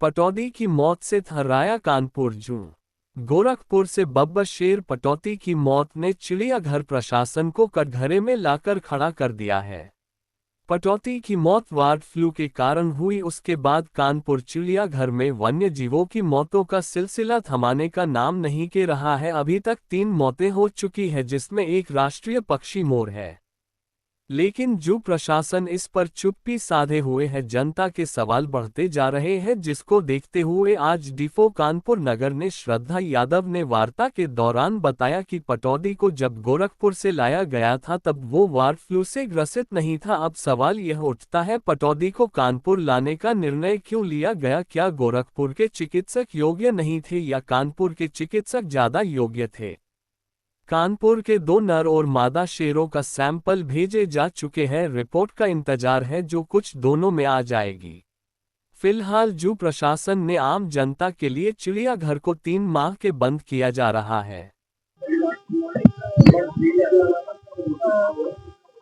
पटौदी की मौत से थर्राया कानपुर जू। गोरखपुर से बब्बर पटौदी की मौत ने चिड़ियाघर प्रशासन को कटघरे में लाकर खड़ा कर दिया है। पटौदी की मौत बर्ड फ्लू के कारण हुई, उसके बाद कानपुर चिड़ियाघर में वन्य जीवों की मौतों का सिलसिला थमाने का नाम नहीं ले रहा है। अभी तक 3 मौतें हो चुकी हैं, जिसमें एक राष्ट्रीय पक्षी मोर है। लेकिन जू प्रशासन इस पर चुप्पी साधे हुए है। जनता के सवाल बढ़ते जा रहे हैं, जिसको देखते हुए आज डीएफओ कानपुर नगर ने श्रद्धा यादव ने वार्ता के दौरान बताया कि पटौदी को जब गोरखपुर से लाया गया था तब वो बर्ड फ्लू से ग्रसित नहीं था। अब सवाल यह उठता है, पटौदी को कानपुर लाने का निर्णय क्यों लिया गया? क्या गोरखपुर के चिकित्सक योग्य नहीं थे या कानपुर के चिकित्सक ज्यादा योग्य थे? कानपुर के 2 नर और मादा शेरों का सैंपल भेजे जा चुके हैं। रिपोर्ट का इंतजार है, जो कुछ दोनों में आ जाएगी। फिलहाल जू प्रशासन ने आम जनता के लिए चिड़ियाघर को 3 माह के बंद किया जा रहा है।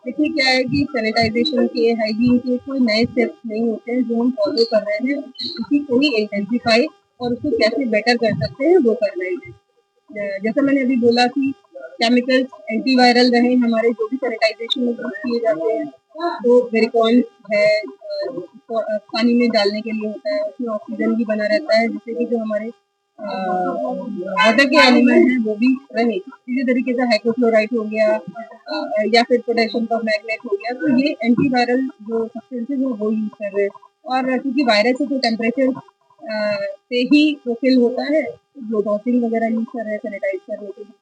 देखिए क्या है कि सैनिटाइजेशन के, हाइजीन के कोई नए स्टेप्स नहीं होते हैं जो हम फॉलो कर रहे हैं, उसी को ही इंटेंसिफाई और उसको कैसे बेटर कर सकते हैं वो कर रहे हैं। जैसा मैंने अभी बोला कि केमिकल्स एंटीवायरल रहे हमारे जो भी सैनिटाइजेशन में यूज किए जाते हैं, तो वेरिकॉन है, पानी में डालने के लिए होता है, उसमें ऑक्सीजन भी बना रहता है जिससे कि जो हमारे वाटर के एलिमेंट हैं वो भी रहे। इसी तरीके से हाइड्रोक्लोराइड हो गया या फिर पोटेशियम का मैग्नेट हो गया, तो ये एंटीवायरल जो सब्सटेंसेज है वो यूज कर रहे हैं। और क्योंकि वायरस है तो टेम्परेचर से ही वो किल होता है, ग्लोटॉसिन वगैरह यूज कर रहे हैं सैनिटाइज करने के लिए।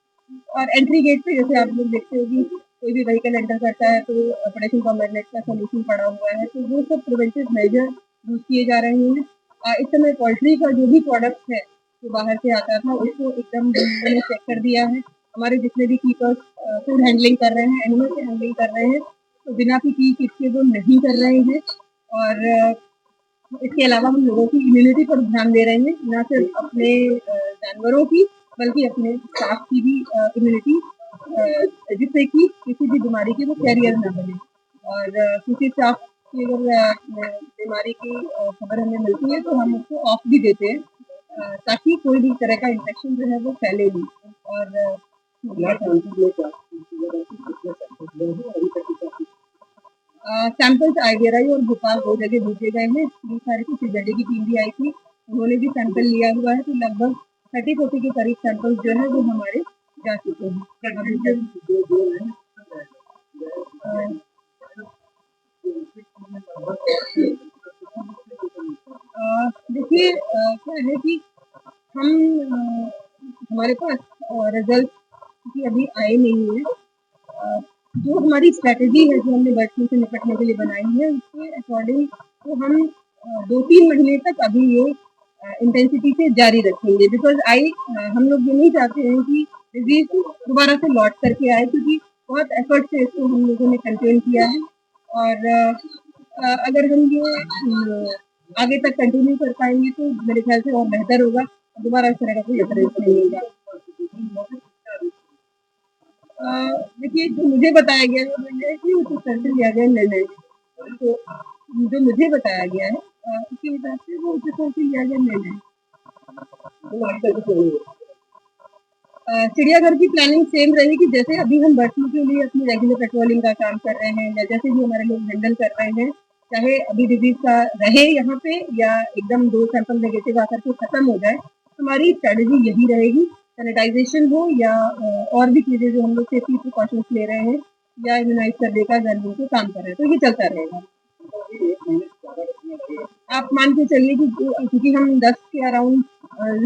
और एंट्री गेट पे जैसे आप लोग देखते हो कि कोई भी व्हीकल एंटर करता है तो पोटेशियम परमैंगनेट का सोल्यूशन पड़ा हुआ है, तो वो सब प्रिवेंटिव मेजर यूज किए जा रहे हैं। इस समय पोल्ट्री का जो भी प्रोडक्ट है जो बाहर से आता था उसको एकदम ने चेक कर दिया है। हमारे जितने भी कीपर्स फूड हैंडलिंग कर रहे हैं, एनिमल से हैंडलिंग कर रहे हैं, तो बिना पीपीई किट के वो नहीं कर रहे हैं। और इसके अलावा हम लोगों की इम्यूनिटी पर ध्यान दे रहे हैं, न सिर्फ अपने जानवरों की बल्कि अपने स्टाफ की भी इम्यूनिटी, जिससे कि किसी भी बीमारी के वो कैरियर ना बने। और किसी स्टाफ की अगर बीमारी की खबर हमें मिलती है तो हम उसको ऑफ भी देते हैं, ताकि कोई भी तरह का इन्फेक्शन जो है वो फैले नहीं। और सैंपल्स आईवीआरआई और भोपाल 2 जगह भेजे गए हैं। ये सारी की सीबीडी की टीम भी आई थी, उन्होंने भी सैंपल लिया हुआ है, तो लगभग 30-40 के करीब सैंपल्स जो है वो हमारे जा चुके हैं। देखिए क्या है कि हम हमारे पास रिजल्ट की अभी आए नहीं है। जो हमारी स्ट्रेटेजी है जो हमने बर्ड फ्लू से निपटने के लिए बनाई है, उसके अकॉर्डिंग तो हम 2-3 महीने तक अभी ये इंटेंसिटी से जारी रखेंगे। बिकॉज हम लोग ये नहीं चाहते हैं कि डिजीज दोबारा से लौट करके आए, क्योंकि बहुत एफर्ट से इसको हम लोगों ने कंटेन किया है। और अगर हम ये आगे तक कंटिन्यू कर पाएंगे तो मेरे ख्याल से और बेहतर होगा, दोबारा इस तरह का कोई अप्रोच नहीं होगा। देखिए जो मुझे बताया गया है वो ये है कि उस स्तर से लिया गया निर्णय, तो जो मुझे बताया गया है उसके हिसाब से वो उस स्तर से लिया गया निर्णय। चिड़ियाघर की प्लानिंग सेम रहेगी, जैसे अभी हम बर्ड फ्लू के लिए अपनी रेगुलर पेट्रोलिंग का काम कर रहे हैं, या जैसे भी हमारे लोग हैंडल कर रहे हैं, चाहे अभी डिजीज का रहे यहाँ पे या एकदम 2 सैंपल नेगेटिव आकर के खत्म हो जाए, हमारी स्ट्रेटेजी यही रहेगी। सैनिटाइजेशन हो या और भी चीजें जो हम लोग सेफ्टी प्रिकॉशंस ले रहे हैं या इम्यूनाइज करने का घर को काम कर रहे हैं, तो ये चलता रहेगा। आप मान के चलिए कि क्योंकि हम 10 के अराउंड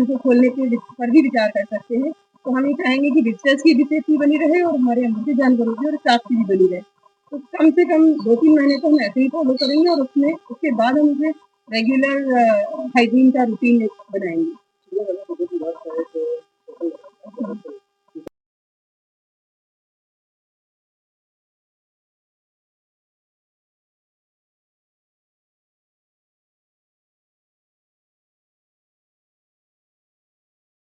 को खोलने के पर भी विचार कर सकते हैं, तो हम ये चाहेंगे कि विजिटर्स की भी सेफ्टी बनी रहे और हमारे अंदर के जानवरों की और स्टाफ की भी बनी रहे। तो कम से कम 2-3 महीने तो हम ऐसे ही फॉलो करेंगे और उसके बाद हम उसे रेगुलर हाइजीन का रूटीन बनाएंगे।